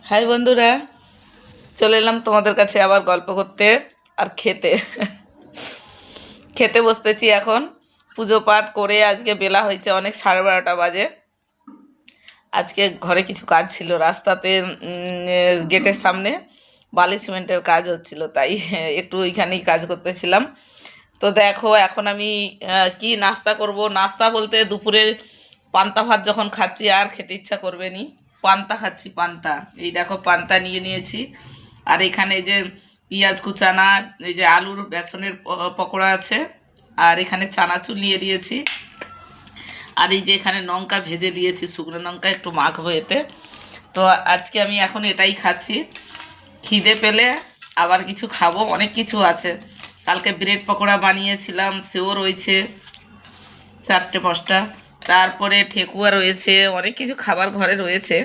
High বন্ধুরা, চলে এলাম তোমাদের কাছে আবার গল্প করতে আর খেতে। খেতে বসতেছি এখন। পুজো পাঠ করে আজকে বেলা হয়েছে অনেক, 12:30 বাজে। আজকে ঘরে কিছু কাজ ছিল, রাস্তাতে গেটের সামনে বালি সিমেন্টের কাজ হচ্ছিল, তাই একটু ওইখানেই কাজ করতেছিলাম। তো দেখো এখন আমি কি নাস্তা করব। নাস্তা বলতে দুপুরের পান্তা ভাত যখন খাচ্ছি আর খেতে ইচ্ছা করবে নি। পান্তা খাচ্ছি, পান্তা। এই দেখো পান্তা নিয়ে নিয়েছি। আর এখানে এই যে পেঁয়াজ কুচানা, এই যে আলুর বেসনের পকোড়া আছে, আর এখানে চানাচুর নিয়ে দিয়েছি। আর এই যে এখানে লঙ্কা ভেজে দিয়েছি, শুকনো লঙ্কা একটু মাখবো এতে। তো আজকে আমি এখন এটাই খাচ্ছি। খিদে পেলে আবার কিছু খাবো, অনেক কিছু আছে। কালকে ব্রেড পকোড়া বানিয়েছিলাম, সেও রয়েছে 4টে 5টা। তারপরে ঠেকুয়া রয়েছে, অনেক কিছু খাবার ঘরে রয়েছে।